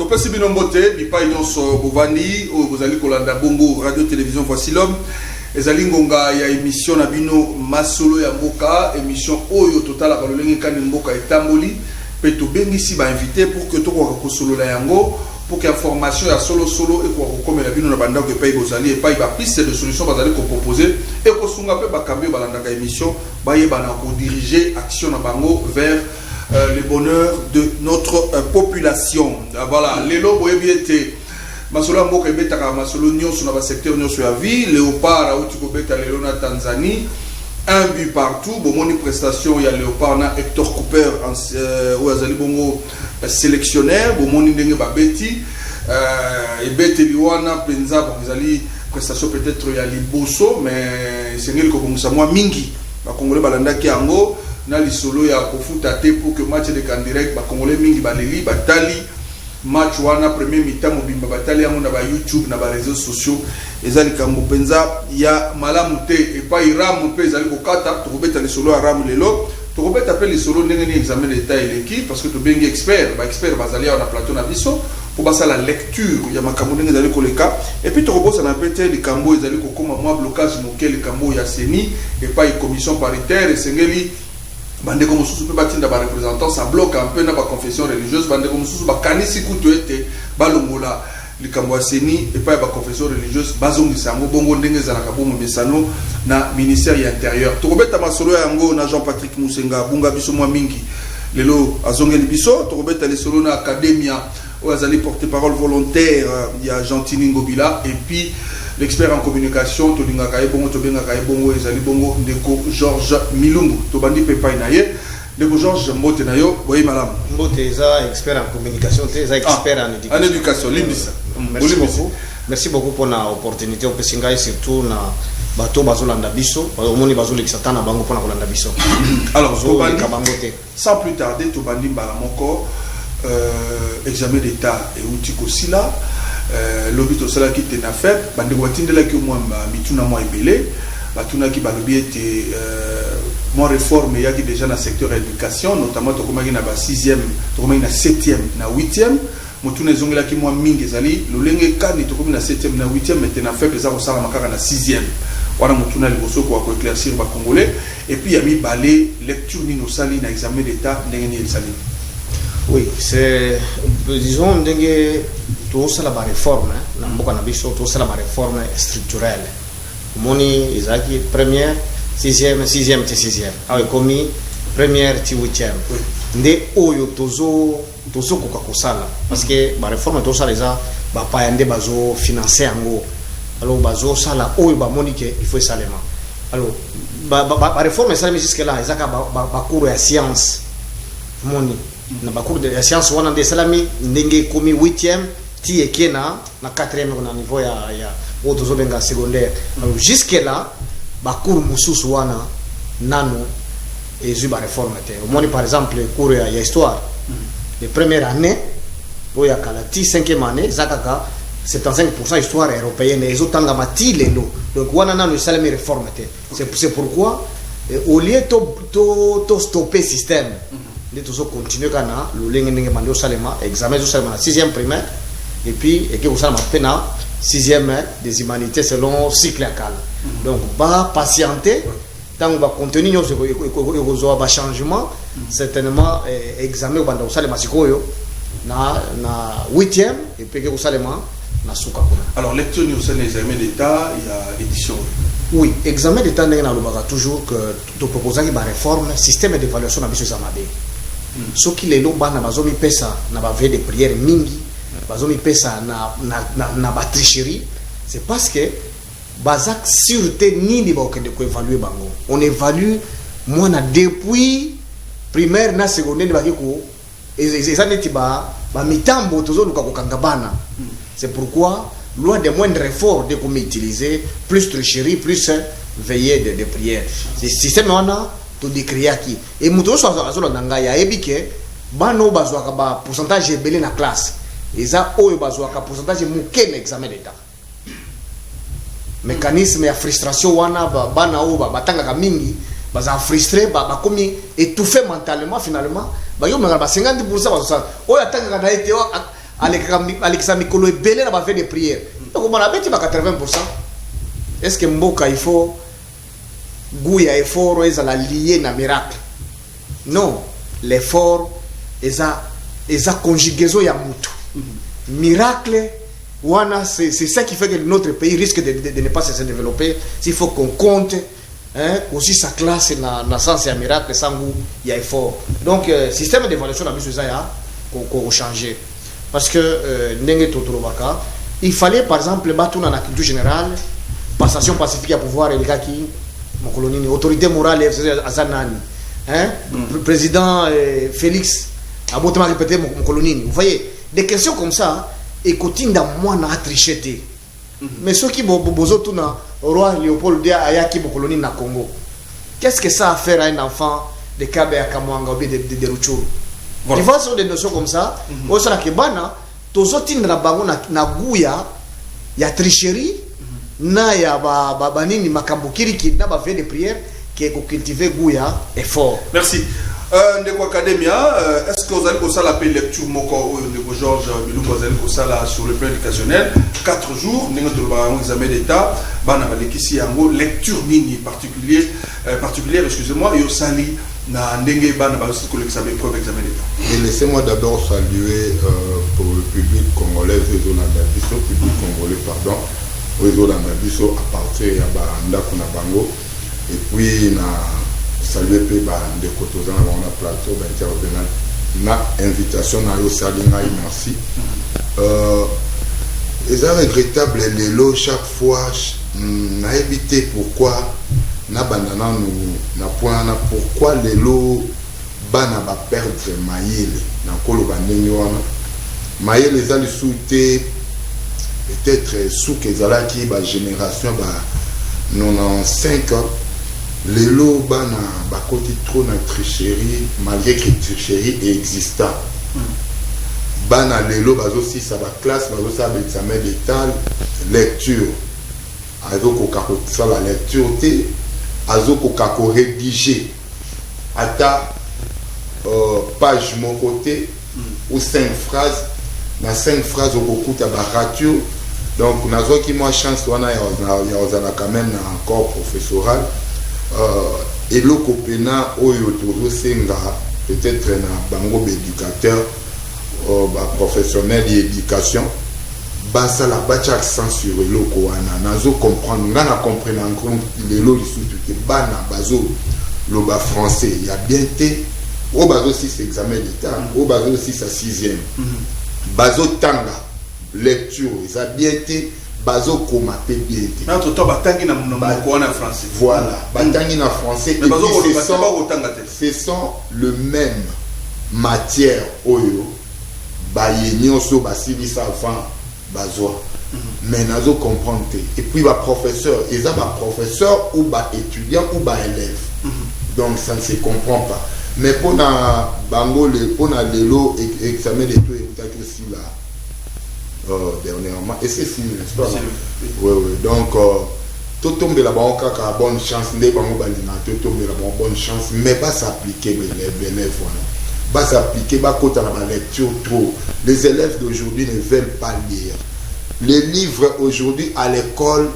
topesi bino mbote bipai nyonso bovandi oyo bozali kolanda bongo radio télévision Voici l'homme ezali ngonga ya émission na bino masolo ya mboka émission oyo totalaka lolenge kani mboka etamboli pe tobengisi ba invité pour que tokoka kosolola yango pour que information ya solo et ko komela bino na bandako epai bozali epai ba piste de solution bazali ko proposer et ko sunga pe ba kambio balandaka émission ba yebana ko diriger action na bango vers le bonheur de notre population. Voilà, lelo boyebiete masolo mboka ebetaka masolo nyonso na ba secteur nyonso ya vie léopard au tikobeta lelo na Tanzanie un but partout bomoni prestation ya léopard na Hector Cooper ou azali bongo sélectionnaire bomoni ndenge babeti ebete liwana penza bazali prestation peut-être ya liboso mais sengeli ko bongisa moi mingi ba congolais balandaki yango na lisolo ya kofuta te pour que match de can direct ba congolais mingi baleli batali match wana premier mi-temps mobimba batali yango na ba YouTube na ba réseaux sociaux ezali kambo penza ya malamu te et pas iramu pe ezali kokata to kobeta lisolo ya ramu lelo to kobeta pe lisolo ndenge ni examen d'état et l'équipe parce que to bengi expert bazali na plateau na biso pour basa la lecture ya makambo ndenge ezali koleka et puis to kobosa na pete likambo ezali kokoma mwa blocage moke likambo ya seni et pas commission paritaire esengeli bande comme sous peut batinda ba représentant ça bloque un peu na ba confession religieuse bande comme sous ba kanisi kuto ete balongola likambo ya seni et pas ba confession religieuse bazongisa ngo bongo ndenge zalaka bomo mesano na ministère ya intérieur to kobeta masolo yango na Jean-Patrick Musenga bunga biso mwa mingi lelo azongeli biso to kobeta lesolo na academia ou azali porte-parole volontaire ya Gentini Ngobila et puis l'expert en communication to dinga kaye bongo to benga kaye bongo ezali bongo ndeko Georges Milumbu to bandi pepa naye ndeko Georges Mbote nayo boyi malamu Mbote eza expert en communication te eza expert en éducation limbisa merci beaucoup pour la opportunité au pesinga et surtout na bato bazolanda biso omoni bazolekisa tana bango pona kolanda biso alors to bandi sans plus tarder to bandi mbala moko examen d'état et outil kosila l'obito sala qui était na fait bande watindela ki mwamba mituna mwa ebele batuna ki balobi ete moi réforme ya ki déjà na secteur éducation notamment to komaki na ba 6e to komaki na 7e na 8e mutuna ezongela ki mwa mingi ezali lolenge kani to komaki na 7e na 8e mais na fait pesa ko sala makaka na 6e wana mutuna liboso ko ko éclaircir ba congolais et puis ya mi balé lecture ni no sali na examen d'état ndenge ni sali. Oui, c'est disons ndenge tout ça la réforme na mboka na biso tout ça la réforme structurelle moni ezaki première 6e ti 6e awe komi première ti 8e nde oyo tozo koka kosala parce que ba réforme tout ça les a ba payande bazo financer yango alors bazo sala oyo ba moni que il faut salema alors ba réforme ça mais jusque là ezaka ba cours ya science moni na ba cours de science wana de salami ndenge komi 8e ti ekena na 4e na niveau ya autres obenga secondaire alors jusque là ba cours mususu wana nano ezuba réforme te omoni par exemple cours ya histoire les premières années boya kala ti 5e année zakaka 75% histoire européenne ezotanga mati lelo donc wana nano salami réforme te c'est pourquoi au lieu to stopper système de toujours continuer kana lolenge ndenge bando salema examen zo salema na 6e primaire et puis et que vous savez maintenant 6e des humanités selon cycle akala donc ba patienter tant va contenir yo ba changement certainement examen bando salema sikoyo na 8e et puis que vous savez na suka kuna alors lecture ni au sein des examens d'état il y a édition oui examen d'état ndenge na lobaka toujours que to proposer ki ba réforme système d'évaluation na biso zamade ce qui les bana bazomi pesa na ba veille de prière mingi bazomi pesa na ba tricherie c'est parce que bazak sûreté nini ba okende ko évaluer bango on évalue moi na depuis primaire na secondaire ba kiko ezaneti ba mitambo tozoluka kokanga bana c'est pourquoi loi de moindre effort de comme utiliser plus tricherie plus veillée de prière c'est système wana to décriaki et muto so azola nanga ya ebike bano bazwaka ba pourcentage ebele na classe eza oyo bazwaka pourcentage muke na examen d'état mécanisme ya frustration wana bana o batanga mingi baza frustré ba komi étouffé mentalement finalement ba yo mengala ba 50% bazosala oyo atanga na été alekisa mikolo ebele na bafait de prière donc on abeti ba 80%. Est-ce que mboka il faut guya effort ezala lié na miracle? Non, l'effort eza conjugaison ya mutu. Miracle wana c'est ça qui fait que notre pays risque de ne pas se développer s'il faut qu'on compte aussi sa classe na sens ya miracle sans goût il y a effort. Donc système d'évaluation na biso ya ko changer parce que ndenge totolobaka il fallait par exemple battu na culture générale passation pacifique à pouvoir et qui mon colonie autorité morale azanani président Félix a beaucoup répété mon colonie. Vous voyez des questions comme ça et kotinda moi na tricheté mais ceux qui bozo tuna roi Léopold II ayaki mon colonie na Congo, qu'est-ce que ça a à faire à un enfant de Kabe à Kamwanga ou de Rutshuru? Il faut sur des notions comme ça au sera que bana tozo tinda bango na guya ya tricherie na ya ba nini makambukiri ki na ba fait de prière qui est cultiver guya effort. Merci. Ndeko Academia, est-ce que vous allez comme ça l'appeler lecture moko de Georges Bilou, vous allez comme ça là sur le plan éducationnel 4 jours nous avons un examen d'état bana balekisi yango lecture nini particulière excusez-moi et au sali na ndenge bana ba aussi ko l'examen preuve examen d'état. Et laissez-moi d'abord saluer pour le public congolais réseau Nandabiso public congolais pardon réseau Nandabiso à partir ya banda kuna bango et puis na saluer pe ba de kotoza na on a plateau d'intervenant na invitation na yo salinga merci. C'est regrettable les lots chaque fois na évité pourquoi na bandana nous na point na pourquoi les lots bana ba perdre mayele na kolo bandeni wana mayele les a souhaité peut-être sous que zala qui ba génération ba 95 ans les lots bana ba côté trop na tricherie malgré que tricherie est existant. Bana les lots bazo si ça ba classe bazo ça examen d'état lecture azo ko kako ça la lecture té azo ko kako rédiger ata page mon côté ou 5 phrases na 5 phrases au kokuta ba ratio donc nazo ki moi chance wana ya ozala quand même encore professoral et le copena oyo tozo senga peut-être na bango éducateur professionnel d'éducation basa la bacha accent sur le koana nazo comprendre ngana comprendre en les lo lisutu te bana bazo lo ba français il y a bien té o bazo 6 examen d'état o bazo 6 à 6e bazo tanga lecture ça bien té bazo komate bien té na toto batangi na koana français voilà batangi na français mais bazo ce sont le même matière oyo bayenyo so basilisa avant bazoa mais nazo comprendre et puis ba professeur ils a ba professeur ou ba étudiant ou ba élève donc ça ne se comprend pas mais pour na bango le pour na lelo examen de tout et aussi là dernièrement et c'est fini l'histoire oui donc tout tombe la banque à bonne chance ne bango balina tout tombe la bonne chance mais pas s'appliquer les élèves va s'appliquer, va côté la lecture trop. Les élèves d'aujourd'hui ne veulent pas lire. Les livres aujourd'hui à l'école,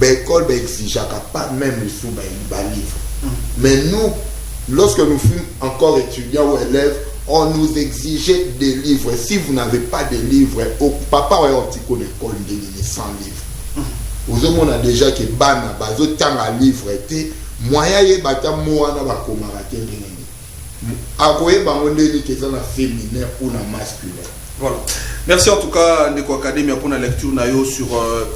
l'école n'exige pas même les sous livres. Mais nous, lorsque nous fûmes encore étudiants ou élèves, on nous exigeait des livres. Si vous n'avez pas de livres, au papa ou au petit l'école de 100 livres. Vous avez déjà que bana bazo tanga livre était moyen y bata moana ba komarate ngene. Akoye bangoneli que ça na féminin ou na masculin. Voilà. Merci en tout cas Ndeko Academia pour la lecture na yo sur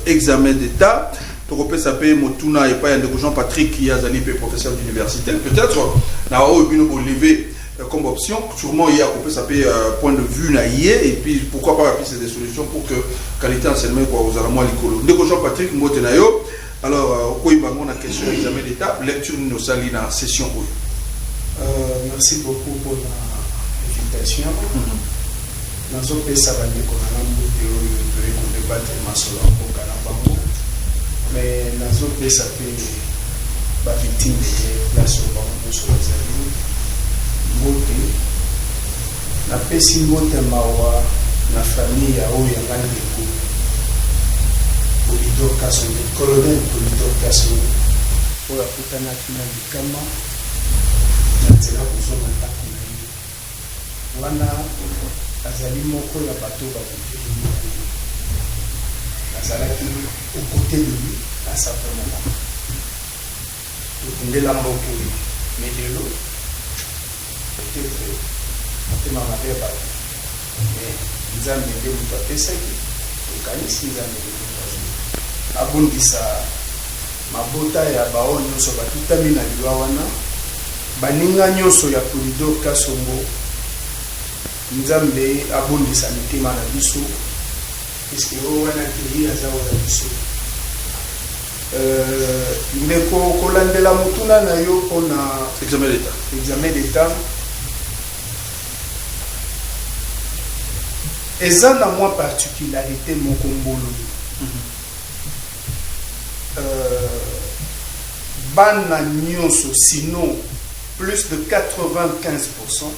examen d'état. Torope sapé motuna et pas Ndeko Jean-Patrick qui a zali professeur d'université. Peut-être na o bino bo lever comme option sûrement il y a coupé sapé point de vue na yé et puis pourquoi pas appuyer des solutions pour que qualité enseignement quoi aux alamoi likolo. Ndeko Jean-Patrick motena yo. Alors ko ibango na question examen d'état lecture no sali na session o. Merci beaucoup pour l'invitation. Nous avons fait ça avec le débattre mais nous avons fait ça avec la victime de la sauvegarde. Nous avons fait mawa na famille ya oyo ya ngandeko Polydor Kasongo, colonel Polydor Kasongo oyo akutanaki na likama na nzela kozonga ndako na ye wana azali moko ya bato bakokeli mokili azalaki okote leli asaponaka tokundela mboka oyo me lelo peut-être motema mabe ya bato me nzambe nde moto apesaki tokanisi nzambe nde moto azwi abundisa mabota ya bao nyonso batutami na liwa wana baninga nyonso ya Polydor Kasongo nzambe abundisa mitema na biso puisque oyo wana kili aza wana biso ndeko kolandela motuna na yo mpona examen d'état eza na mwa particularité moko mbolo bana nyonso sinon plus de 95%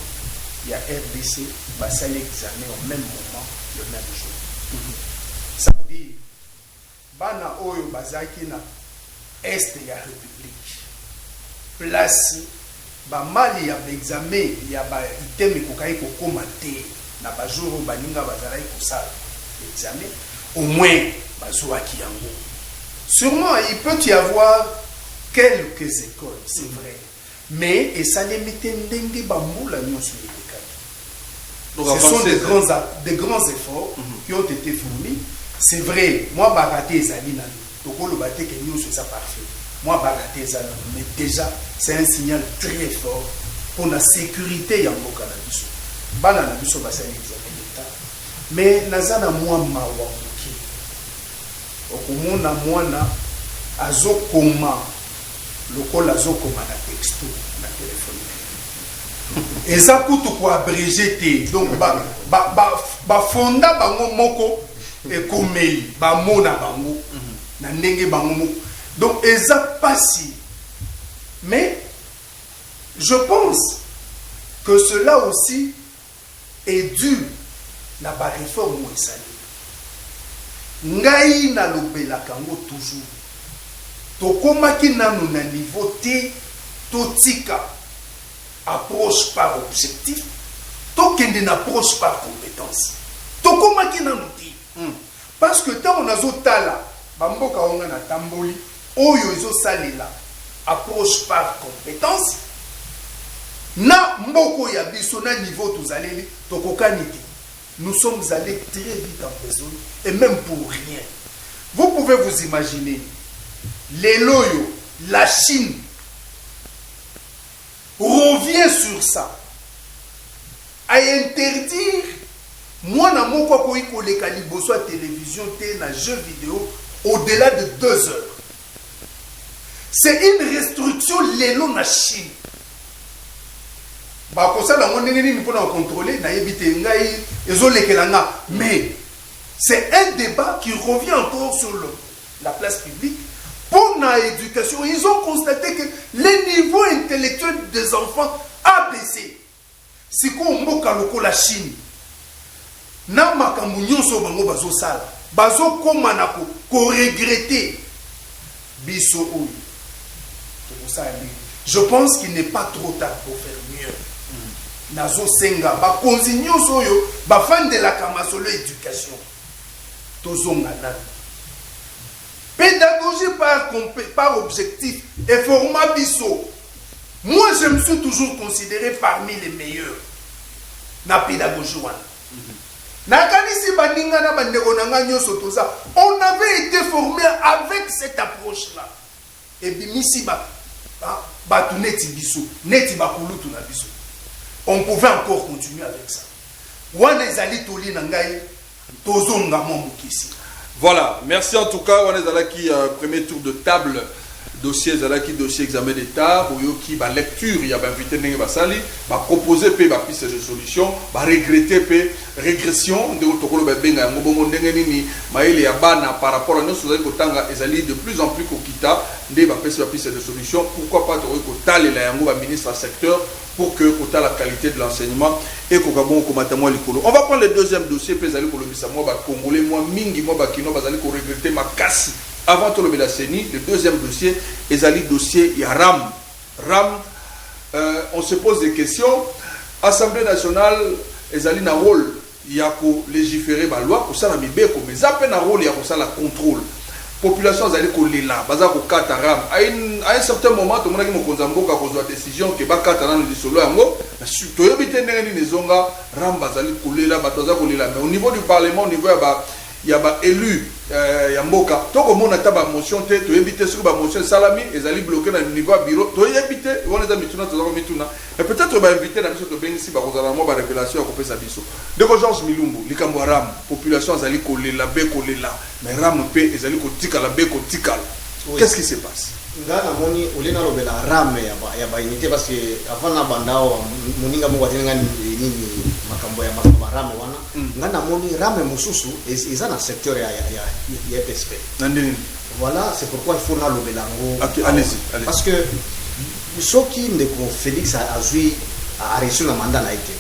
ya RDC basali examen au même moment le même jour. Ça veut dire bana oyo bazaki na est ya république place ba mali ya examen ya ba iteme kokai kokoma te na ba jour baninga bazalaki kosala examen au moins bazwaki yango. Sûrement il peut y avoir quelques écoles, c'est vrai, mais et ça les mettait ndenge bambula nyonso yekaki. Ce sont des grands efforts qui ont été fournis. C'est vrai, moi baraté ezali na tokolo baté que nyonso ça parfait. Moi baraté ezali mais déjà c'est un signal très fort pour la sécurité ya mboka na biso. Bana na biso basali examen d'état. Mais nazana moi mawa moki. Okomona mwana azokoma lokola azokoma na texto na téléphone eza kutu ko abrégé te donc ba fonda bango moko ekomeli ba mona bango na ndenge bango moko donc eza pasi mais je pense que cela aussi est dû na ba réforme esali ngai na lobela kango toujours tokomaki nanu na niveau te totika approche par objectif tokende na approche par compétence tokomaki nanu te parce que tant on azotala bamboka onga na tamboli oyo ezosalela approche par compétence na mboko ya biso na niveau tozaleli tokokani te. Nous sommes allés très vite en besoin et même pour rien. Vous pouvez vous imaginer les loyaux, la Chine revient sur ça à interdire moi na moko ko ikoleka liboso à télévision té na jeu vidéo au-delà de 2 heures. C'est une restriction lelo na Chine. Mais c'est un débat qui revient encore sur la place publique. Pour l'éducation, ils ont constaté que le niveau intellectuel des enfants a baissé. C'est comme la Chine. Na makambo nyonso bango bazo sala. Bazo komana ko regretter biso oyo. Je pense qu'il n'est pas trop tard pour faire mieux. Nazo senga ba konzinyo soyo ba fan de la kamasolo éducation tozonga na pédagogie par objectif et format biso. Moi je me suis toujours considéré parmi les meilleurs na pédagogie wana na kanisi baninga na bandeko nanga nyoso toza on avait été formé avec cette approche là et bimisi ba tu neti biso neti ba kulutu na biso. On pouvait encore continuer avec ça. Voilà, merci en tout cas. On est dans le premier tour de table dossier ezalaki dossier examen d'état boyoki ba lecture ya ba invité ndenge basali ba proposer pe ba piste de solution ba regretter pe régression de tokolo ba benga yango bongo ndenge nini maele ya bana par rapport à nous sozali kotanga ezali de plus en plus kokita nde ba piste de solution pourquoi pas tokoki kotalela yango ba ministre à secteur pour que kota la qualité de l'enseignement et kokabon komata moi likolo. On va prendre le deuxième dossier pe ezali kolobisa moi ba congolais moi mingi moi ba kino bazali ko regretter makasi. Avant tout le CENI, le deuxième dossier, ezali dossier ya RAM. RAM, on se pose des questions. Assemblée nationale, ezali na rôle ya ko légiférer ba loi, ko sala mibeko, mais zape na rôle ya ko sala contrôle. Population ezali ko lela, baza ko kata RAM. À un certain moment, tout le monde qui mo konzamboka ko zwa décision que ba kata na le solo yango, to yobite ndenge ni nezonga RAM bazali ko lela, batoza ko lela. Mais au niveau du parlement, au niveau il y a élu ya mboka toko mona ta ba motion te to éviter sur ba motion salami ezali bloqué na niveau bureau to éviter on les a mituna to mituna et peut-être ba inviter na biso to bengi si ba kozala mo ba révélation ya kopesa biso de Georges Milumbu likambo ram population ezali kolela be kolela mais ram pe ezali kotika la be kotika qu'est-ce qui se passe ngana moni olena lobela ram ya ba unité parce que avant na bandao moninga mo kwatenga nini makambo ya ram wana ngana moni ram mususu eza na secteur ya PSP voilà c'est pourquoi il faut na lobela ngo allez-y parce que soki ndeko Félix a reçu la mandat na été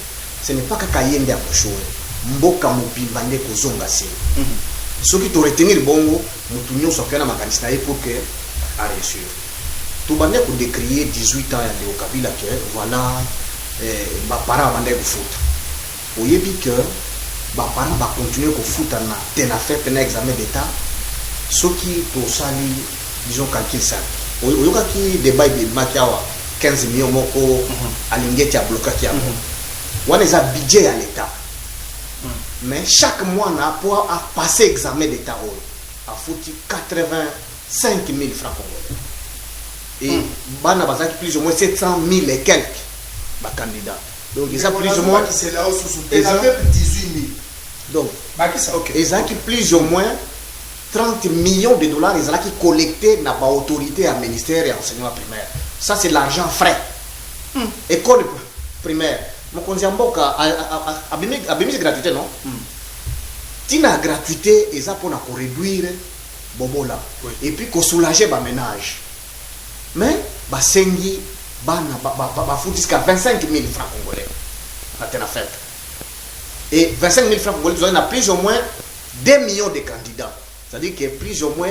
ce n'est pas kaka yende ya koshore mboka mobimba nde kozonga se soki to retenir bongo mutu nyonso akena makanisi na ye pour que a reçu tout bande ko décrier 18 ans ya Léo Kabila que voilà ba parents bande ko foot oyebi que ba parents ba continuer ko foot na tena fait na examen d'état soki to sali disons calcul ça oyoka ki débat de makiawa 15 millions moko alingeti a bloqué yango wana za budget à l'état mais chaque mois na pour passer examen d'état a foutu 85 000 francs congolais et bana bazaki plus ou moins 700 000 et quelques ba candidats donc ils ont plus ou moins c'est là où sous 18 000 donc okay. Ils ont plus ou moins 30 millions de dollars ils ont collecté dans la autorité à ministère et enseignement primaire ça c'est l'argent frais école primaire mon konziamboka abimi gratuité non tina gratuité ils ont pour réduire bobola et puis qu'on soulager ba ménage mais ba sengi bana ba fout jusqu'à 25 000 francs congolais à tena fête et 25 000 francs congolais on a plus ou moins 2 millions de candidats c'est-à-dire qu'il y a plus ou moins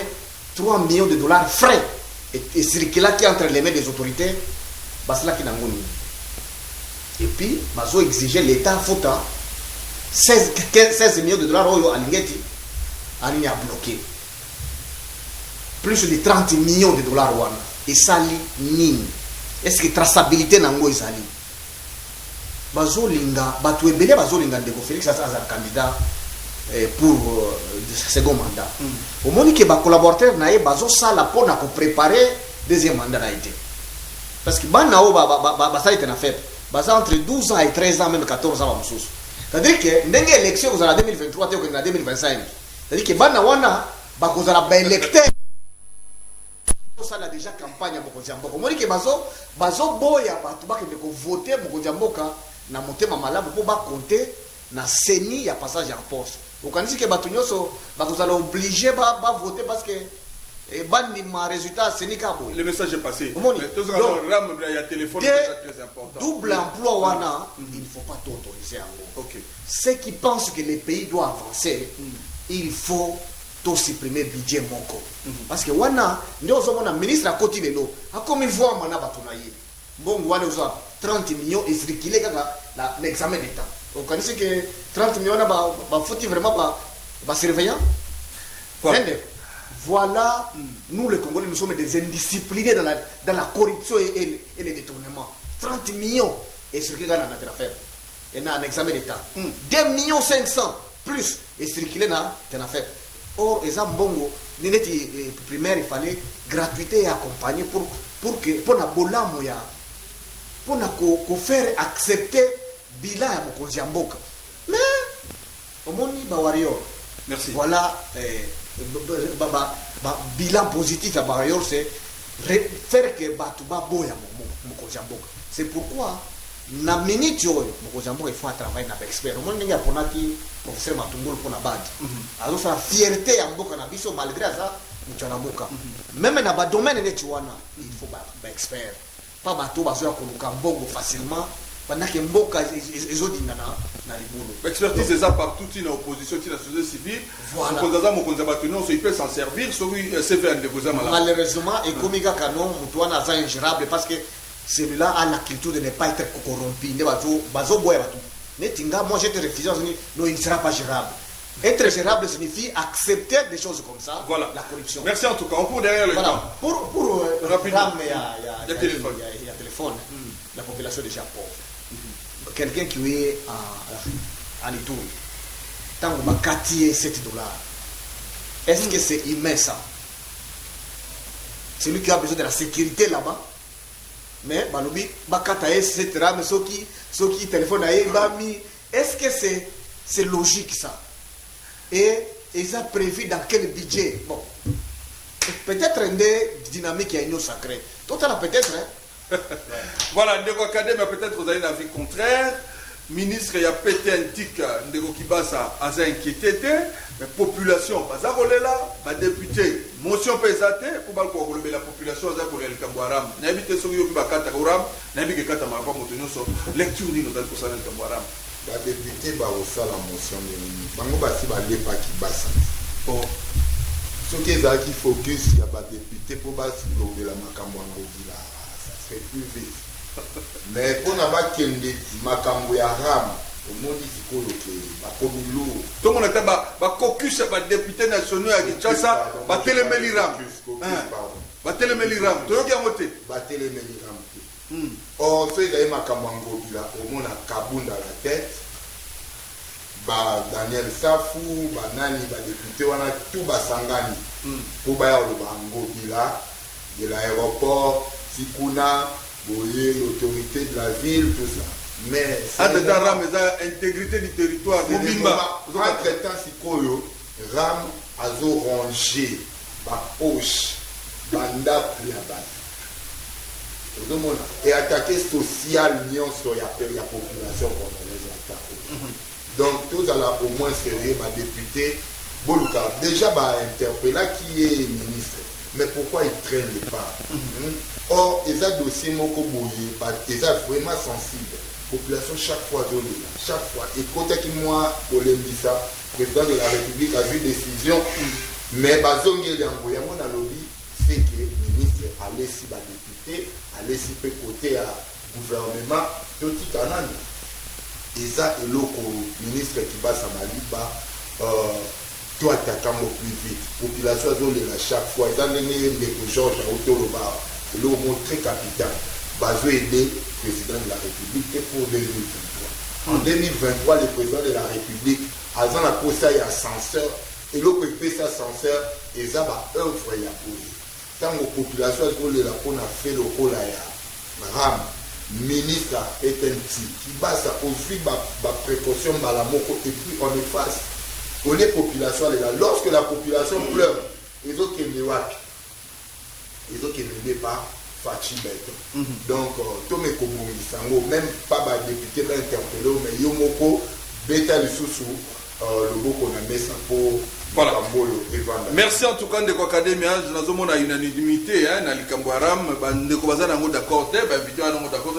3 millions de dollars frais et circulant qui entre les mains des autorités bah c'est là qui n'a ngoni et puis bah zo exiger l'état fouta 16 millions de dollars oyo alingeti alini a bloqué plus de 30 millions de dollars wana et sali nini est-ce que traçabilité nango ezali bazolinga batu ebele bazolinga ndeko Félix asa candidat pour second mandat au moni que ba collaborateur na ye bazo sala pona ko préparer deuxième mandat na été parce que bana o ba ça était na fait baza entre 12 ans et 13 ans même 14 ans mususu c'est-à-dire que ndenge élection ko za 2023 te ko na 2025 c'est-à-dire que bana wana ba ko za ba électeur ça a déjà campagne à Mokonziamboka. Moi, que bazo boya batu ba ke ko voter Mokonziamboka na motema malamu pour ba compter na CENI ya passage en poste. Okanisi ke batu nyoso ba ko zala obligé ba voter parce que bandi ma résultat CENI ka boy. Le message est passé. Donc, il y a téléphone c'est très important. Double emploi wana, il ne faut pas t'autoriser en gros. OK. Ceux qui pensent que les pays doivent avancer, il faut to supprimer budget moko parce que wana ndio zomona ministre a côté lelo a comme il voit mana batunaye bon wana uzo 30 millions et circuler kaka l'examen d'état donc on dit que 30 millions na ba fouti vraiment ba surveillant voilà nous les Congolais nous sommes des indisciplinés dans la corruption et les détournements 30 millions et circuler dans notre affaire et na un examen d'état 2 millions 500 plus et circuler na ton affaire. Or, les ambongo, primaire, il fallait gratuité et accompagner pour la bola moya, pour faire accepter bilan à Mokonziamboka. Mais, au monde Bawario, merci. Voilà, bilan positif à Bawario, c'est faire que batu baboya mokonzi ya mboka. C'est pourquoi na minute oyo mokonzi ya mboka il faut travailler na expert. Omoni ndenge aponaki professeur Matungulu pona badi. Azosala fierté ya mboka na biso malgré aza mutu na mboka. Même na ba domaine neti wana il faut ba expert. Pas bato bazoya koluka mbongo facilement pendant que mboka ezodinga na libulu. Expertise c'est ça partout in opposition in la société civile. Voilà. Il peut s'en servir sur CV en déposant malade. Malheureusement, et comme il y a canon, Moutouana est ingérable parce que celui-là a la culture de ne pas être corrompu. Moi, je te refuse, non, il ne sera pas gérable. Être gérable signifie accepter des choses comme ça, voilà. La corruption. Merci en tout cas. On court derrière le temps. Pour rapidement, il y a téléphone. La population est déjà pauvre. Quelqu'un qui est en Itourie, tant qu'on va 7 $, est-ce que c'est humain ça? Celui qui a besoin de la sécurité là-bas, mais Balobi, Bakata, etc. Mais ceux qui téléphonent à Bami, est-ce que c'est logique ça? Et ils ont prévu dans quel budget? Bon, peut-être une dynamique qui a une sacrée. Total peut-être, hein? Voilà, Ndeko Kadem a peut-être vous avez un avis contraire. Ministre il a pété un tic, Ndeko Kibasa a inquiété, mais population, pas là, ma député, motion pesate pour balko la population a pour le Kambouaram. N'habite sur Yobi Bakata Kouram, n'habite Kata Marapa Motonio sur lecture ni dans le Kosan Kambouaram. La députée va aussi la motion de Bango Basi va aller pas Kibasa. Oh. Ce qui est qui focus, il y a pas député pour Basi de la Makamouango là. Plus vite. Mais pour n'avoir qu'un des Makambo ya Ram, au monde il faut que la commune tout le monde était caucus à député national à Kinshasa, battre Meliram. Battre Meliram. Tu as voté. Battre Meliram. Or, ceux qui ont Makambo là, au monde a Kabunda la tête. Daniel Safou, Nani, député, on a tout Basangani. Pour Baya le Bango de l'aéroport. Sikuna, Boye, l'autorité de la ville, tout ça. Mais. Ram, intégrité du territoire. Entre-temps, Sikoyo, Ram a rongé, ma poche, banda plus à base. Et attaquer social, sur la population congolaise. Donc, tout à l'heure, au moins, sérieux, ma députée, Boluka, déjà, interpellé qui est ministre. Mais pourquoi il traîne les pas? Or, ils ont dossier Moko Boye, ils sont vraiment sensibles. Population, chaque fois, chaque fois. Et côté qui moi, Olembisa, président de la République, a vu décision, mais Bazongi Yangoya, mon lobby, c'est que le ministre allait si la député, allait si peu côté à gouvernement, tout en année. Et ça, et l'autre ministre qui va à Mali, tout attaquant au plus vite. Population à chaque fois. Ils ont donné les Georges à Autoloba. Le mot très capital. Bazo aider le président de la République pour 2023. En 2023, le président de la République a dans la poste à censeur et l'autre fait sa censeur et ça va œuvre à poser. Tant que la population a fait le rôle à Ram, ministre est un petit qui base aussi la précaution à la moko et puis on efface. Pour les populations, lorsque la population pleure, ils ont qu'elle n'est pas fatigué. Donc, tous mes communistes, même pas les députés interpellés, mais Yomoko, Beta le sous le beau qu'on a mis ça pour. Voilà. Merci en tout cas de l'académie. Nous avons une unanimité dans le Kambouaram. Nous sommes d'accord,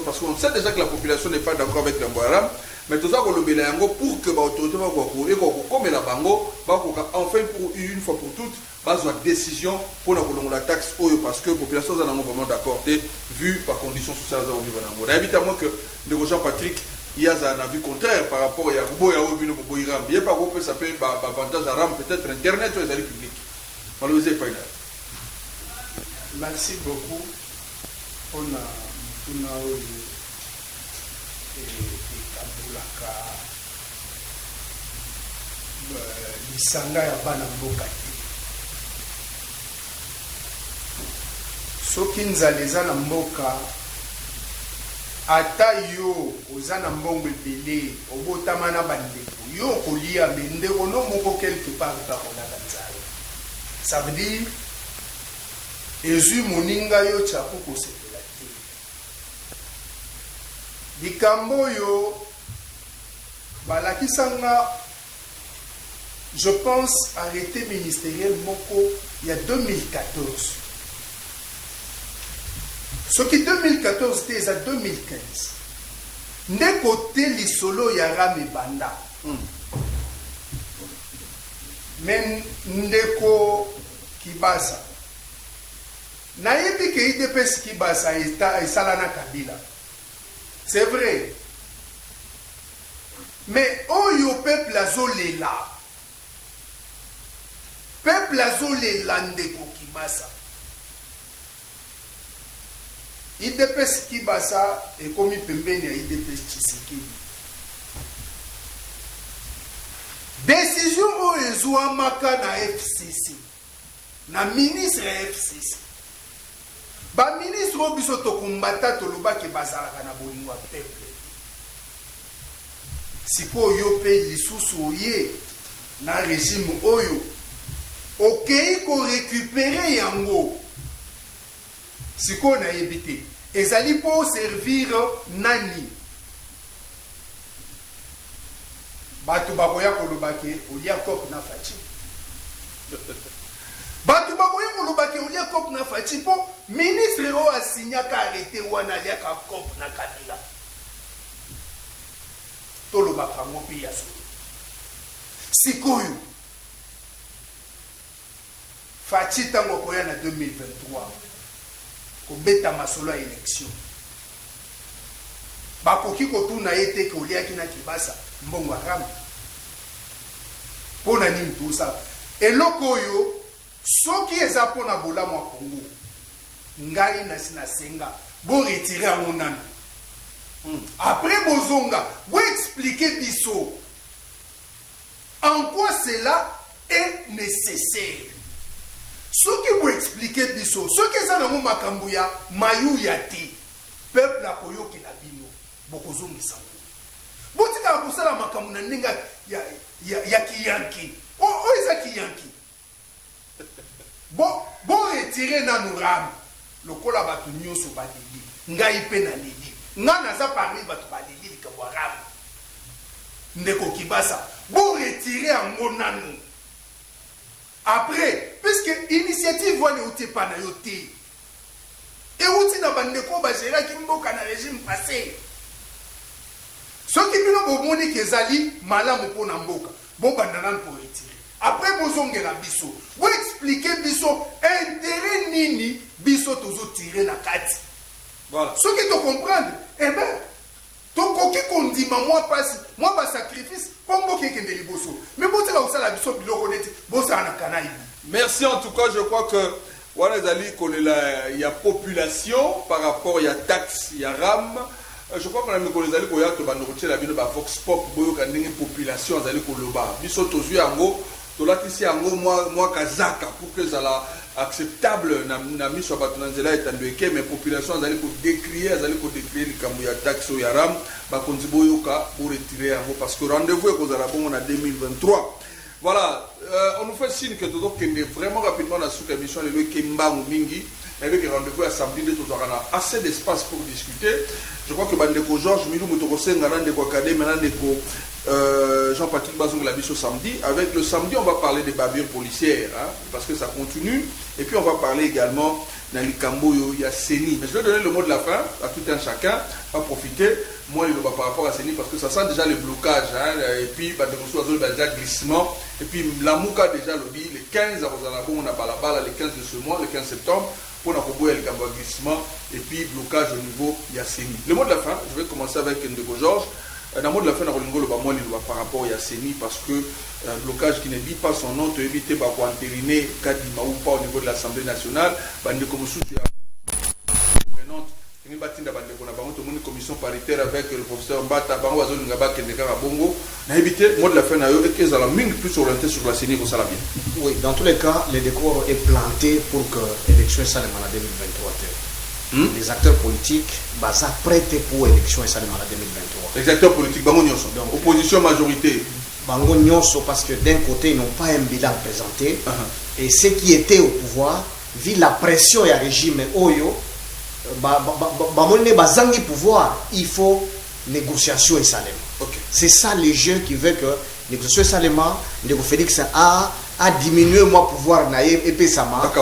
parce qu'on sait déjà que la population n'est pas d'accord avec le Kambouaram. Mais tout ça, pour que l'autorité comme la bango, enfin pour une fois pour toutes, base de décision pour la taxe parce que la population est vraiment d'accord vu par conditions sociales au niveau de la évidemment que le Jean-Patrick il y a un avis contraire par rapport à Yaroubo et à Obino Boboïram. Bien par contre, ça peut être avantage à RAM, peut-être Internet ou les alliés publics. Malheureusement, pas merci beaucoup. On a lisanga ya bana mboka soki nzala eza na mboka ata yo oza na mbongo ebele obotama na bandeko yo kolia me ndeko no moko quelque part takolaka nzala. Ça veut dire ezwi moninga yo tshako kosepela te likambo oyo balakisanga je pense arrêté ministériel moko il y a 2014 ce qui 2014 c'était ça 2015 ndeko te lisolo ya rame banda mais ndeko Kibasa nayebi ke IDPS Kibasa esala na Kabila c'est vrai mais oyo peuple azolela ndeko Kibasa IDPS Kibasa ekomi pembeni ya IDPS Tshisekedi décision oyo ezwamaka na FCC na ministre ya FCC baministre oyo biso tokumbata tolobaki bazalaka na bolingo ya peuple sikoyo yo mpe lisusu oye na régime oyo okei korécupere yango sikoyo nayebi te ezali mpo servir nani bato bakoya kolobaki olia kop na faci bato bakoya kolobaki olia kop na faci mpo ministre oyo asinyaka arrêté wana aliaka kop na Kabila tolobaka yango mpe ya solo sikoyo faci ntango akoya na 2023 kobeta masolo ya élection bakoki kotuna ye te ke oliaki na Kibasa mbongo aramu mpona nini tosala eloko oyo soki eza mpona bolamu ya Kongo ngai nasi nasenga boretire yango nanu après bozonga boexplike biso en quoi cela est nécessaire soki boexplike biso soki eza nango makambo ya mayuya te peuple akoyokela bino bokozongisa ngo botikaka kosala makambo na ndenge ya kiyanki oyo eza kiyanki boretire nanu rame lokola bato nyonso baleli ngai mpe naleli ngai naza parmi bato baleli likambo ya rame ndeko Kibasa boretire yango nanu après puisque initiative wana euti epa na yo te euti na bandeko bagéraki mboka na régime passé soki bino bomoni ke ezali malamu mpona mboka bobanda nanu po retire après bozongela biso boexplike biso intérêt nini biso tozotire na kati voilà soki tocomprendre eh ben tokoki kondima mwa pasi mwa basacrifice mpo mboka ekende liboso mais botika kosala biso biloko neti bosala na kanai. Merci en tout cas, je crois que voilà, il y a population par rapport il y a taxe, il y a RAM. Je crois qu'on a mis les alliés koya to bandoroche la bino ba vox pop boyo ka ndenge population azali koloba. Biso tozui yango to latisi yango moi kazaka pour que ça la acceptable na miso ba tunanzela etandweke mais population azali ko décrier likambo ya taxe ya RAM ba konzi boyo ka pour retirer yango parce que rendez-vous est kozala bongo na 2023. Voilà, on nous fait signe que tout est vraiment rapidement dans cette émission, le Kemba Mingi, avec un rendez-vous à samedi, nous avons assez d'espace pour discuter. Je crois que Bandeko Georges, Milou Moutokose, Ngandeko Kade, Menandeko Jean-Patrick Bazong Labisso samedi. Avec le samedi, on va parler des bavures policières, hein, parce que ça continue. Et puis on va parler également d'Alikambo Yasseni. Mais je vais donner le mot de la fin à tout un chacun, va profiter. Moi, il va par rapport à Seni parce que ça sent déjà le blocage. Hein, et puis, il y a déjà glissement. Et puis, la Mouka déjà le dit, le 15, on a Balabala, le 15 de ce mois, le 15 septembre, pour le glissement. Et puis, blocage au niveau Yasseni. Le mot de la fin, je vais commencer avec Ndeko Georges. Le mot de la fin, par rapport à Yasseni parce que blocage qui ne dit pas son nom, tu évites de entériner Kadima ou pas au niveau de l'Assemblée nationale. Bandeko Moussou, tu as une commission paritaire avec le professeur Mbata, Bongo. N'invité, moi de la fin, et qu'ils ont plus orienté sur la CENI, ça la bien. Oui, dans tous les cas, le décor est planté pour que l'élection soit en 2023. Les acteurs politiques sont prêtés pour l'élection en 2023. Les acteurs politiques, opposition majorité. Parce que d'un côté, ils n'ont pas un bilan présenté. Et ceux qui étaient au pouvoir vu la pression ya régime oyo bamoni bazangi pouvoir, il faut négociation et salement. Okay. C'est ça les jeux qui veulent que négociation et salement, Ndeko Félix a diminué moi pouvoir na et puis ça m'a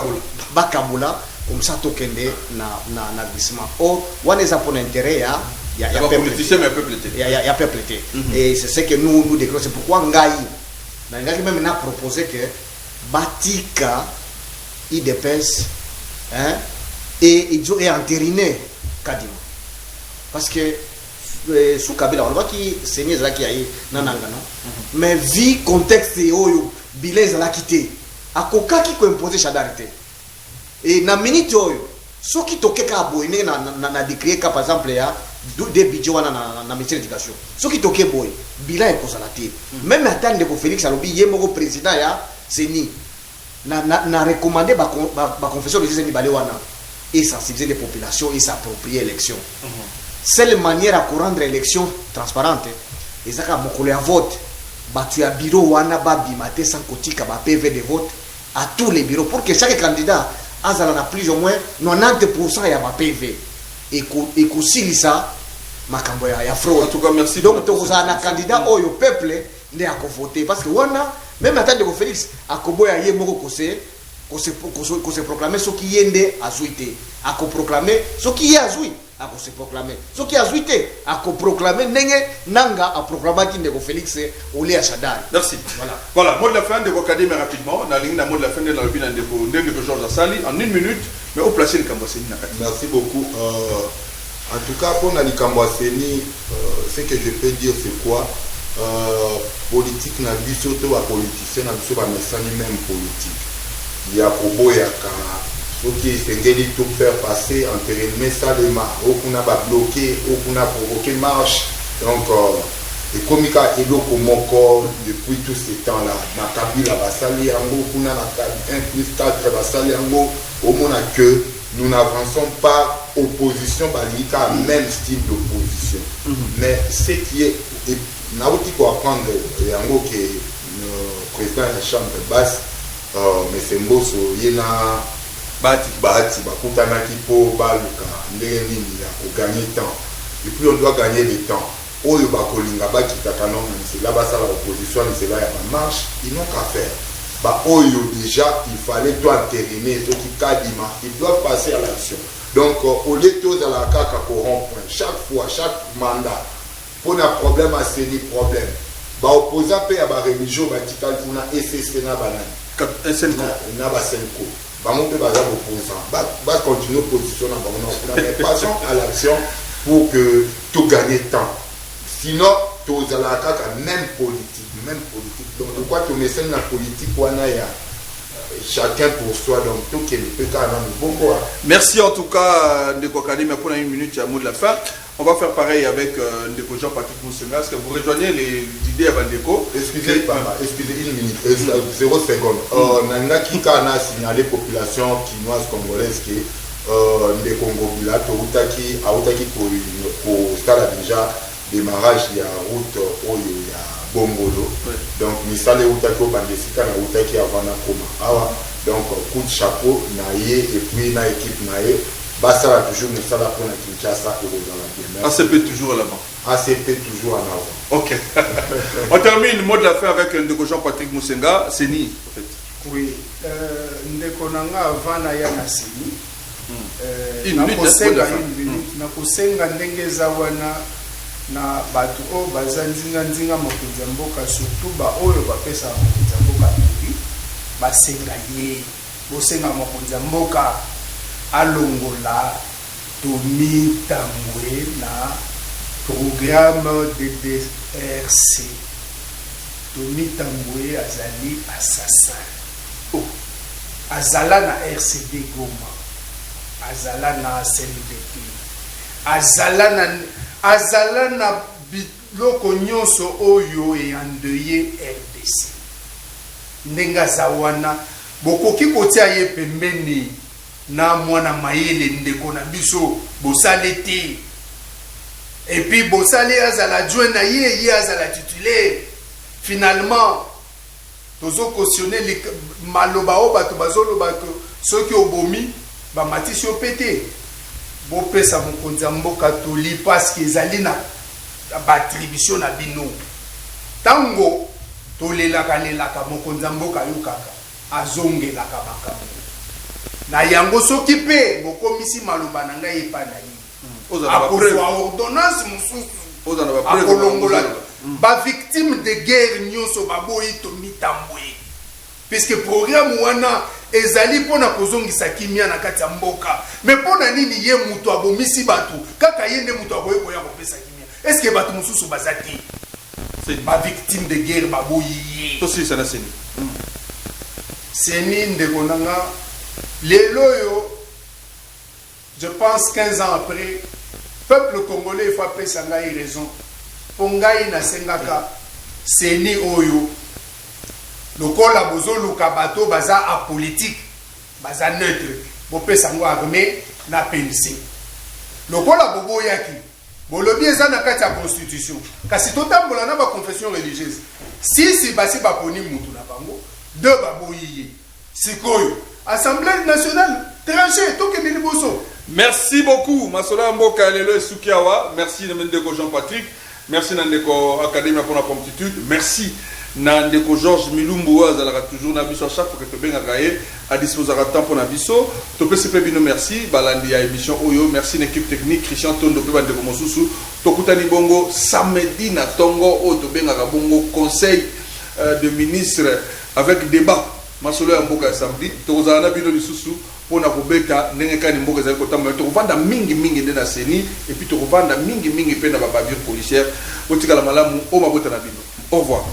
bakabula comme ça tokende na glissement. Or on est pour intérêt il y a politicien mais peuple. Et c'est ce que nous déclarons. C'est pourquoi Ngai même a proposé que Batika IDPS et entériné Kadima. Parce que sous Kabila, on voit qu'il c'est mieux qui a eu nananga non. Mais vu contexte oyo bilez la quitté. Akoka qui ko imposer chadarité. Et na minute oyo so qui toke ka boy na décrier ka par exemple ya des budgets wana na ministère de l'éducation. So qui toke boy bilan est consolati. Même attendre ko Félix Alobi yemoko président ya Seni na recommandé ba confession de ces balé wana et sensibiliser les populations et s'approprier l'élection. Seule manière à rendre l'élection transparente et ça mokolo ya vote batu ya bureau wana ba bimate sans kotika ba PV de vote à tous les bureaux pour que chaque candidat azala na plus ou moins 90% ya ba PV et kosilisa makambo ya fraude. En tout cas merci. Donc to na candidat oyo peuple ne a voter parce que wana même attendre de Félix akoboya ye moko ko se proclamer ce qui yende azuité a ko proclamer ce qui est azui a ko se proclamer ce qui azuité a ko proclamer nenge nanga a proclamer qui Ndeko Félix olé à Chadari. Merci. Voilà mot de la fin de Bokadé mais rapidement na ligne na mot de la fin de la lobby Ndeko Georges Asali en 1 minute mais au placer le Kamboseni na kati. Merci beaucoup. En tout cas pour na Kamboseni ce que je peux dire c'est quoi politique na biso to ba politicien na biso ba mesani même politique. Il y a probo ya ka qui est tout faire passer entérinement ça les ma okuna ba bloquer okuna provoquer marche donc et comme il a eloko moko depuis tout ce temps là na Kabila basali yango kuna na 1+4 basali yango au moins que nous n'avançons pas opposition balika même style d'opposition mais ce qui est na outil pour apprendre yango que le président de la chambre basse mais Mbosso yena bati bakutanaki po baluka ndenge nini ya kogagner temps et puis on doit gagner le temps oyo bakolinga bakitaka non c'est là basala opposition c'est là ya ba marche ils n'ont qu'à faire ba oyo déjà il fallait toi entériner ceux qui kadima ils doivent passer à l'action donc au lieu de la kaka corrompre chaque fois chaque mandat pour un problème à ces problèmes ba opposant pe ya ba religion batikali kuna SSC na banani na ba senko bango pe baza opposant ba continuer opposition na bango mais passons à l'action pour que tout gagne temps sinon tous la kaka même politique donc pourquoi tu mets la politique wana ya chacun pour soi donc tout qui peut quand même bon quoi. Merci en tout cas Ndeko Kadima pour 1 minute à mot de la fin. On va faire pareil avec Ndeko Jean-Patrick Moussenga. Est-ce que vous rejoignez les idées à Bandeko? Excusez 1 minute, 0 secondes. Nanga Kika a signalé population chinoise congolaise qui Ndeko Ngobila Toutaki pour stade déjà démarrage il y a route oyo ya Bongolo. Donc misale Outaki Bandesika na Outaki avant na koma. Awa donc coup de chapeau naie et puis na équipe naie. Bassara toujours Moussala pour la Kinshasa et dans la ACP toujours là-bas. ACP toujours en avant. Ok. On termine le mot de la fin avec Ndeko Jean-Patrick Moussenga. Seni en fait. Oui. Ndeko Nanga avant na yana Seni. Une minute. Na kusenga ndenge zawana na batu o bazanzinga nzinga mokonza mboka surtout ba oyo bapesa mokonza mboka tuli basenga ye bosenga mokonza mboka alongola Tomi Tambwe na programme de DRC. Tomi Tambwe azali assassin. Azala na RCD Goma. Azala na CNDP. Azala na biloko nyonso oyo eyandeye RDC. Ndenga zawana bokoki kotia ye pembeni na mwana mayele ndeko na biso bosale te et puis bosale azala joint na ye azala titulaire finalement tozo cautionner les maloba o bato bazolo bato soki obomi bamatisi yo pete bopesa mokonzi ya mboka toli parce que ezali na baattribution na bino ntango tolelaka mokonzi ya mboka ayokaka azongelaka makambo na yango soki mpe bokomisi maloba na ngai epa na ye akozwa ordonnance mosusu akolongola bavictime de guerre nyonso baboyi tomitambo ye puisque programme wana ezali mpona kozongisa kimia na kati ya mboka me mpona nini ye mutu abomisi bato kaka ye nde mutu akoyi koya kopesa kimia eske bato mosusu baza te bavictime de guerre baboyi ye tosilisa na seni seni ndeko nanga lelo oyo je pense 15 ans après peuple congolais il faut apesa ngai raison mpo ngai nasengaka seni oyo lokola bozoluka bato baza apolitique baza neutre bopesa yango armée na PNC lokola boboyaki bolobi eza na kati ya constitution kasi totambola na baconfession religieuse si basi baponi mutu na bango de baboyi ye sikoyo assemblée nationale tranché tokende liboso. Merci beaucoup masolo ya mboka lelo esuki awa. Merci na ndeko Jean-Patrick, merci na ndeko Académie pour la promptitude, merci na ndeko Georges Milumbu azalaka toujours na biso chaque fois que tobengaka ye à disposer de temps pour na biso topesi pe bino merci balandi ya émission oyo. Merci na équipe technique Christian Tondo pe bandeko mosusu tokutani bongo samedi na tongo oyo tobengaka bongo conseil de ministre avec débat masolo ya mboka samedi tokozala na bino lisusu pona kobeta ndenge kani mboka ezali kotamba tokovanda mingi nde na seni et puis tokovanda mingi pe na babavure policière otikala malamu o mabota na bino. Au revoir.